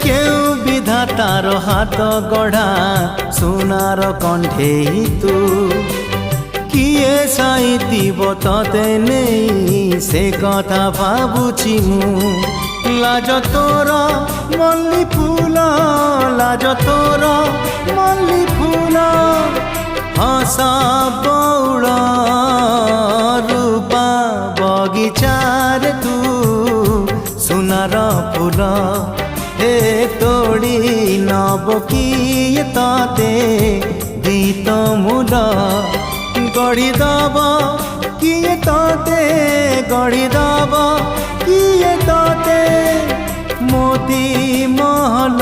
কেউ বিধাতার হাত গড়া সোনার কণ্ঠেই তু কিয়ে সাইতিব ততে নেই সে কথা ভাবুছি মু লাজ তোর মল্লি ফুল লাজ তোর মল্লি ফুল হস বৌড় রূপা বগিচার তু সোনার ফুল হে তোড়ি নব কিয়ে ততে গীত মূল গড়ি দব কিয়ে ততে গড়ি দব কিয়ে ততে মোতি মহল